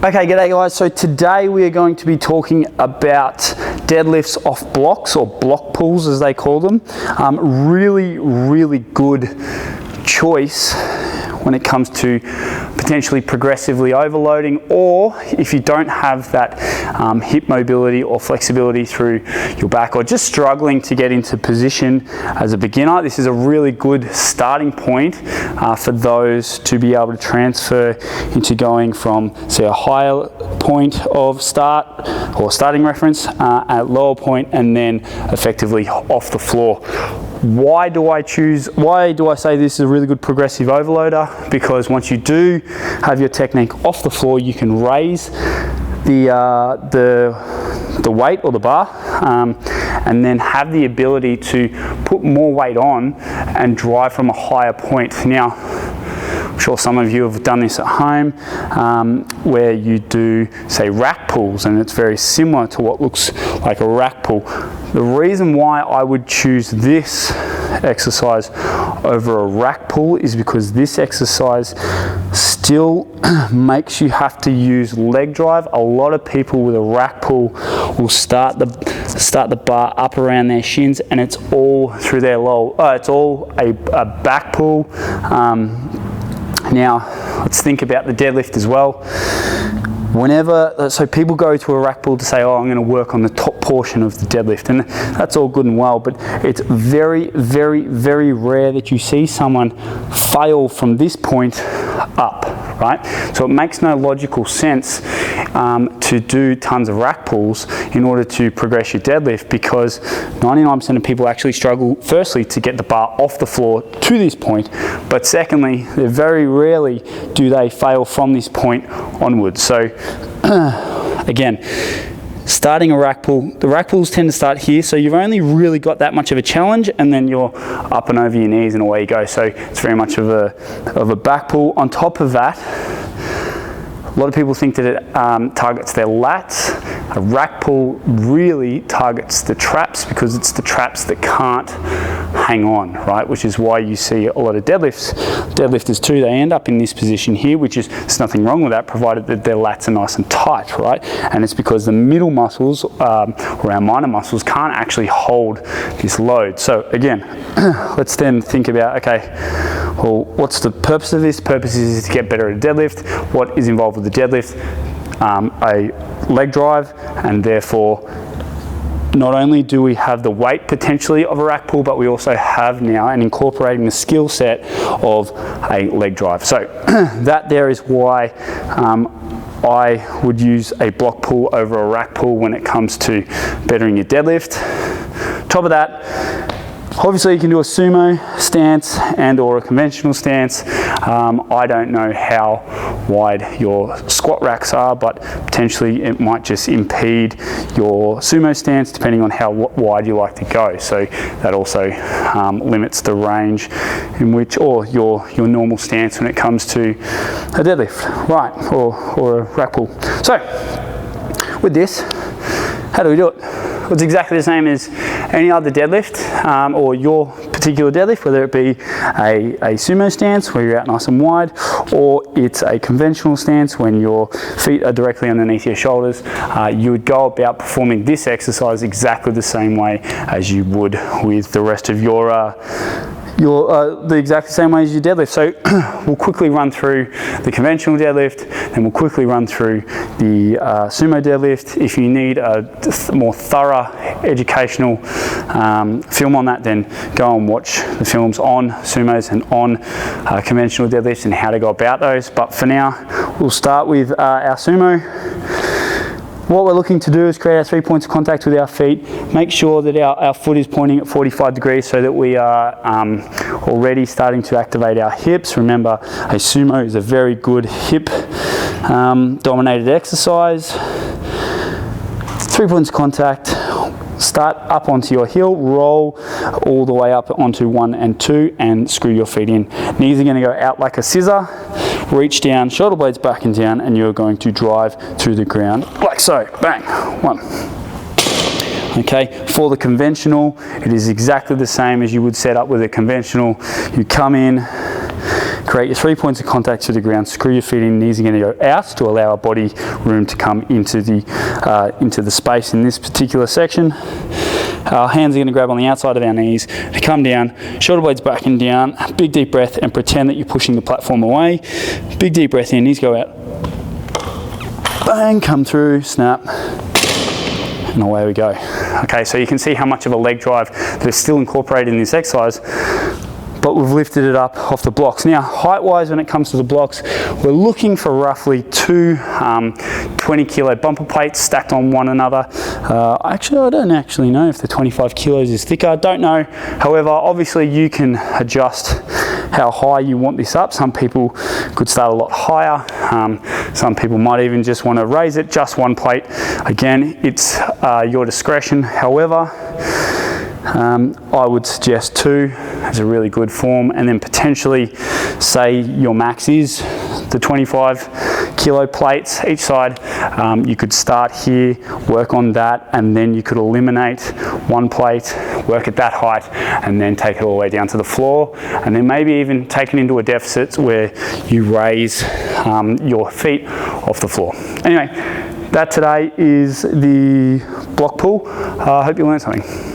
Okay, g'day guys. So today we are going to be talking about deadlifts off blocks, or block pulls as they call them. Really good choice when it comes to potentially progressively overloading, or if you don't have that hip mobility or flexibility through your back, or just struggling to get into position as a beginner. This is a really good starting point for those to be able to transfer into going from, say, a higher point of start or starting reference at lower point, and then effectively off the floor. Why do I say this is a really good progressive overloader? Because once you do have your technique off the floor, you can raise the weight or the bar, and then have the ability to put more weight on and drive from a higher point. Now, I'm sure some of you have done this at home, where you do, say, rack pulls, and it's very similar to what looks like a rack pull. The reason why I would choose this exercise over a rack pull is because this exercise still makes you have to use leg drive. A lot of people with a rack pull will start the bar up around their shins, and it's all through their it's all a back pull. Now, let's think about the deadlift as well. So people go to a rack pull to say, oh, I'm going to work on the top portion of the deadlift, and that's all good and well, but it's very rare that you see someone fail from this point up, right? So it makes no logical sense to do tons of rack pulls in order to progress your deadlift, because 99% of people actually struggle, firstly, to get the bar off the floor to this point, but secondly, very rarely do they fail from this point onwards. So again, starting a rack pull, the rack pulls tend to start here, so you've only really got that much of a challenge, and then you're up and over your knees and away you go. So it's very much of a back pull. On top of that, a lot of people think that it targets their lats. A rack pull really targets the traps, because it's the traps that can't hang on, right? Which is why you see a lot of deadlifters too, they end up in this position here, which is, there's nothing wrong with that, provided that their lats are nice and tight, right? And it's because the middle muscles, or our minor muscles, can't actually hold this load. So again, let's then think about, okay, well, what's the purpose of this? The purpose is to get better at a deadlift. What is involved with the deadlift? A leg drive, and therefore not only do we have the weight potentially of a rack pull, but we also have now, and incorporating the skill set of a leg drive. So that there is why I would use a block pull over a rack pull when it comes to bettering your deadlift. Top of that, obviously you can do a sumo stance and or a conventional stance. I don't know how wide your squat racks are, but potentially it might just impede your sumo stance depending on how wide you like to go. So that also limits the range in which, or your normal stance when it comes to a deadlift, right, or a rack pull. So with this, how do we do it? It's exactly the same as any other deadlift, or your particular deadlift, whether it be a sumo stance where you're out nice and wide, or it's a conventional stance when your feet are directly underneath your shoulders. You would go about performing this exercise exactly the same way as you would with the rest of the exact same way as your deadlift. So we'll quickly run through the conventional deadlift, then we'll quickly run through the sumo deadlift. If you need a more thorough educational film on that, then go and watch the films on sumos and on conventional deadlifts and how to go about those. But for now, we'll start with our sumo. What we're looking to do is create our 3 points of contact with our feet. Make sure that our foot is pointing at 45 degrees so that we are already starting to activate our hips. Remember, a sumo is a very good hip dominated exercise. 3 points of contact. Start up onto your heel, roll all the way up onto 1 and 2, and screw your feet in. Knees are going to go out like a scissor. Reach down, shoulder blades back and down, and you're going to drive through the ground like so. Bang. 1. Okay, for the conventional, it is exactly the same as you would set up with a conventional. You come in, create your 3 points of contact to the ground, screw your feet in, knees are going to go out to allow our body room to come into the space in this particular section. Our hands are going to grab on the outside of our knees to come down, shoulder blades back and down, big deep breath, and pretend that you're pushing the platform away. Big deep breath in, knees go out, bang, come through, snap, and away we go. Okay, so you can see how much of a leg drive that is still incorporated in this exercise, but we've lifted it up off the blocks. Now, height-wise, when it comes to the blocks, we're looking for roughly two 20-kilo bumper plates stacked on one another. Actually, I don't actually know if the 25 kilos is thicker. I don't know. However, obviously, you can adjust how high you want this up. Some people could start a lot higher. Some people might even just want to raise it just one plate. Again, it's your discretion. However, I would suggest 2 as a really good form, and then potentially say your max is the 25 kilo plates each side. You could start here, work on that, and then you could eliminate one plate, work at that height, and then take it all the way down to the floor, and then maybe even take it into a deficit where you raise your feet off the floor. Anyway, that today is the block pull. I hope you learned something.